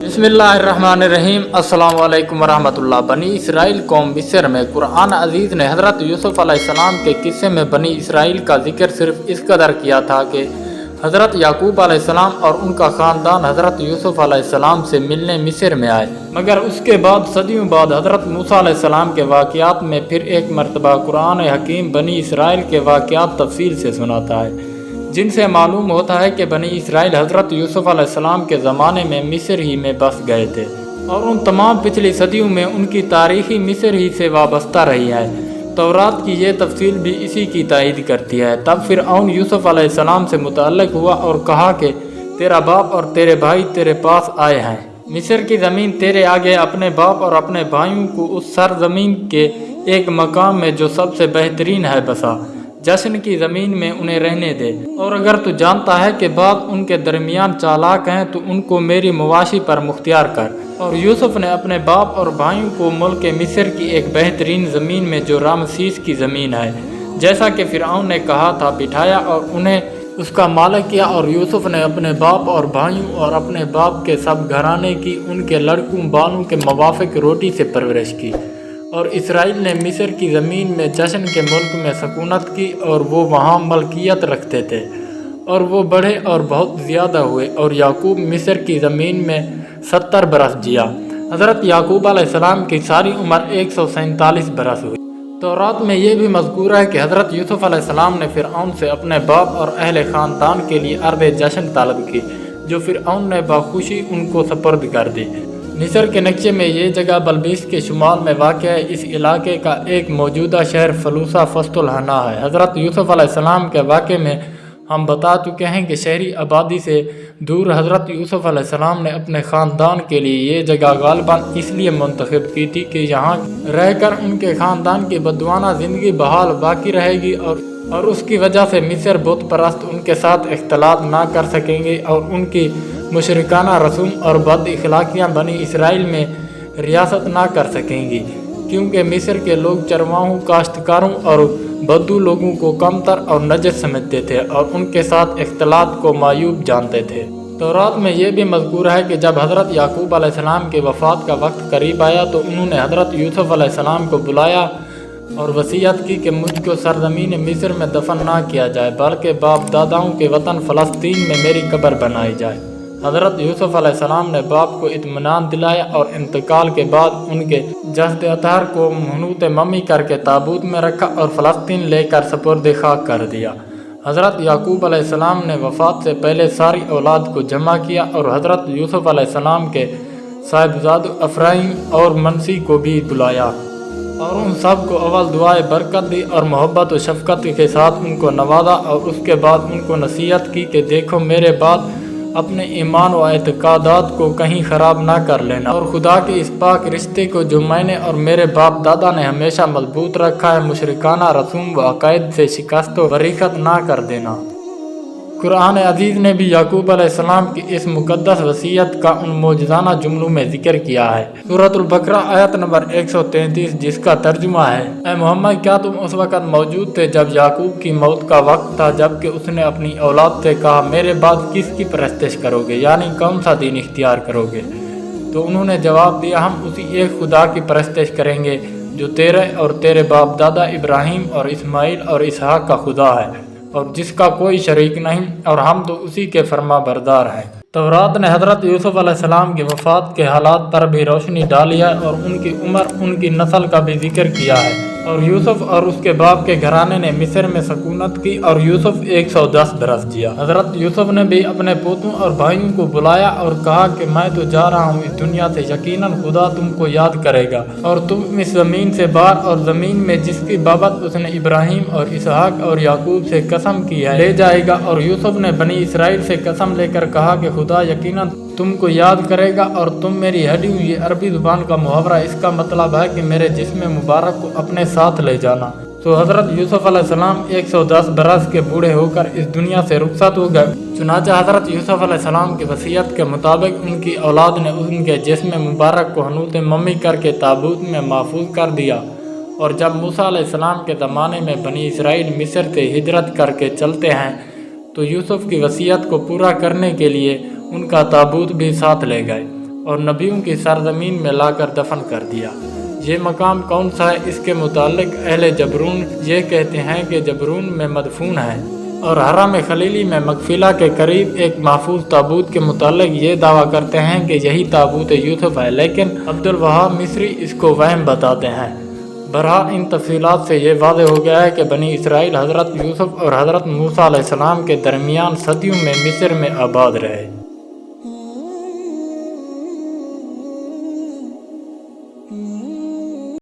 बिस्मिल्लाहिर्रहमानिर्रहीम। अस्सलाम वालेकुम वरहमतुल्लाह। बनी इसराइल कौम मिस्र में कुरान अजीज़ ने हज़रत यूसुफ़ अलैहिस्सलाम के किस्से में बनी इसराइल का जिक्र सिर्फ इस कदर किया था कि हज़रत याकूब अलैहिस्सलाम और उनका ख़ानदान हज़रत यूसुफ़ अलैहिस्सलाम से मिलने मिस्र में आए, मगर उसके बाद सदियों बाद हज़रत मूसा अलैहिस्सलाम के वाक़यात में फिर एक मरतबा कुरान हकीम बनी इसराइल के वाक़यात तफसील से सुनाता है, जिनसे मालूम होता है कि बनी इसराइल हज़रत यूसुफ़ अलैहिस्सलाम के ज़माने में मिस्र ही में बस गए थे और उन तमाम पिछली सदियों में उनकी तारीख़ी मिस्र ही से वाबस्ता रही है। तौरात की ये तफसील भी इसी की तायीद करती है। तब फ़िरऔन यूसुफ़ अलैहिस्सलाम से मुतअल्लिक़ हुआ और कहा कि तेरा बाप और तेरे भाई तेरे पास आए हैं। मिस्र की ज़मीन तेरे आगे अपने बाप और अपने भाइयों को उस सरज़मीन के एक मकाम में जो सबसे बेहतरीन है बसा, जश्न की ज़मीन में उन्हें रहने दे। और अगर तू जानता है कि बाप उनके दरमियान चालाक हैं तो उनको मेरी मुवाशी पर मुख्तियार कर। और यूसुफ ने अपने बाप और भाइयों को मुल्क मिस्र की एक बेहतरीन ज़मीन में जो रामसीस की ज़मीन है, जैसा कि फ़िरऔन ने कहा था, बिठाया और उन्हें उसका मालिक किया। और यूसुफ ने अपने बाप और भाइयों और अपने बाप के सब घराने की उनके लड़कों बालों के मुवाफ़िक रोटी से परवरिश की। और इसराइल ने मिस्र की ज़मीन में जश्न के मुल्क में सकूनत की और वो वहाँ मलकियत रखते थे और वो बढ़े और बहुत ज़्यादा हुए। और याकूब मिस्र की ज़मीन में 70 बरस जिया। हज़रत याकूब अलैहिस्सलाम की सारी उम्र 147 बरस हुई। तौरात में ये भी मज़कूर है कि हज़रत यूसुफ़ अलैहिस्सलाम ने फ़िरऔन से अपने बाप और अहले ख़ानदान के लिए अर्ज़ जश्न तलब की, जो फ़िरऔन ने बखुशी उनको सपुर्द कर दी। मिस्र के नक्शे में ये जगह बल्बीस के शुमाल में वाक़ है। इस इलाके का एक मौजूदा शहर फलूसा फस्तुल हना है। हज़रत यूसुफ़ अलैहिस्सलाम के वाक़े में हम बता चुके हैं कि शहरी आबादी से दूर हज़रत यूसुफ़ अलैहिस्सलाम ने अपने ख़ानदान के लिए ये जगह ग़ालिबन इसलिए मुंतखब की थी कि यहाँ रहकर उनके ख़ानदान की बददुआना ज़िंदगी बहाल बाकी रहेगी और उसकी वजह से मिस्र बुत परस्त उनके साथ इख्तलात ना कर सकेंगे और उनकी मुशरिकाना रसूम और बद इखलाकियाँ बनी इसराइल में रियासत ना कर सकेंगी, क्योंकि मिस्र के लोग चरवाहों, काश्तकारों और बद्दू लोगों को कमतर और नजस समझते थे और उनके साथ इख्तलात को मायूब जानते थे। तौरात में यह भी मज़कूर है कि जब हज़रत याकूब अलैहिस्सलाम के वफ़ात का वक्त करीब आया तो उन्होंने हज़रत यूसुफ़ अलैहिस्सलाम को बुलाया और वसीयत की कि मुझको सरज़मीन मिस्र में दफन ना किया जाए, बल्कि बाप दादाओं के वतन फ़लस्तीन में मेरी कब्र बनाई जाए। हज़रत यूसुफ़ अलैहिस्सलाम ने बाप को इत्मीनान दिलाया और इंतकाल के बाद उनके जस्द अतहर को महनूत मम्मी करके ताबूत में रखा और फ़लस्तीन लेकर सपुर्द खाक कर दिया। हज़रत याकूब अलैहिस्सलाम ने वफ़ात से पहले सारी औलाद को जमा किया और हज़रत यूसुफ़ अलैहिस्सलाम के साहिबजादों अफ़राईम और मनसी को भी बुलाया और उन सब को अव्वल दुआए बरकत दी और मोहब्बत व शफ़क़त के साथ उनको नवाजा। और उसके बाद उनको नसीहत की कि देखो, मेरे बाद अपने ईमान व एतक़ादात को कहीं ख़राब ना कर लेना और खुदा के इस पाक रिश्ते को जो मैंने और मेरे बाप दादा ने हमेशा मजबूत रखा है, मुशरिकाना रसूम व अक़ायद से शिकस्त व वरीक़त ना कर देना। कुरान अजीज़ ने भी याकूब अलैहिस्सलाम की इस मुक़द्दस वसीयत का उन मौजज़ाना जुमलों में ज़िक्र किया है। सूरतुल बकरा आयत नंबर 133, जिसका तर्जुमा है, ऐ मोहम्मद, क्या तुम उस वक़्त मौजूद थे जब याकूब की मौत का वक्त था, जबकि उसने अपनी औलाद से कहा, मेरे बाद किसकी परस्तिश करोगे, यानी कौन सा दीन इख्तियार करोगे? तो उन्होंने जवाब दिया, हम उसी एक खुदा की परस्तिश करेंगे जो तेरे और तेरे बाप दादा इब्राहीम और इस्माइल और इसहाक का खुदा है और जिसका कोई शरीक नहीं, और हम तो उसी के फरमा बरदार हैं। तौरात ने हज़रत यूसुफ़ अलैहिस्सलाम की वफ़ात के हालात पर भी रोशनी डाली है और उनकी उम्र, उनकी नस्ल का भी जिक्र किया है। और यूसुफ़ और उसके बाप के घराने ने मिस्र में सकूनत की और यूसुफ़ 110 बरस जिया। हज़रत यूसुफ़ ने भी अपने पोतों और भाइयों को बुलाया और कहा कि मैं तो जा रहा हूँ इस दुनिया से, यकीनन खुदा तुमको याद करेगा और तुम इस ज़मीन से बाहर और ज़मीन में जिसकी बाबत उसने इब्राहीम और इसहाक और याकूब से कसम की है ले जाएगा। और यूसुफ़ ने बनी इसराइल से कसम लेकर कहा कि खुदा यकीनन तुमको याद करेगा और तुम मेरी हड्डियों, ये अरबी ज़ुबान का मुहावरा, इसका मतलब है कि मेरे जिस्म मुबारक को अपने साथ ले जाना। तो हज़रत यूसुफ़ अलैहिस्सलाम 110 बरस के बूढ़े होकर इस दुनिया से रुखसत हो गए। चुनांचे हज़रत यूसुफ़ अलैहिस्सलाम की वसीयत के मुताबिक उनकी औलाद ने उनके जिस्म मुबारक को हनूत मम्मी करके ताबूत में महफूज कर दिया। और जब मूसा अलैहिस्सलाम के ज़माने में बनी इसराइल मिस्र से हिजरत करके चलते हैं तो यूसुफ़ की वसीयत को पूरा करने के लिए उनका ताबूत भी साथ ले गए। اور نبیوں کی سرزمین میں لا کر دفن کر دیا۔ یہ مقام کون سا ہے؟ اس کے متعلق اہل جبرون یہ کہتے ہیں کہ جبرون میں مدفون ہے، اور حرم خلیلی میں مقفلہ کے قریب ایک محفوظ تابوت کے متعلق یہ دعویٰ کرتے ہیں کہ یہی تابوت یوسف ہے، لیکن عبدالوہاب مصری اس کو وہم بتاتے ہیں۔ بہرحال ان تفصیلات سے یہ واضح ہو گیا ہے کہ بنی اسرائیل حضرت یوسف اور حضرت موسیٰ علیہ السلام کے درمیان صدیوں میں مصر میں آباد رہے۔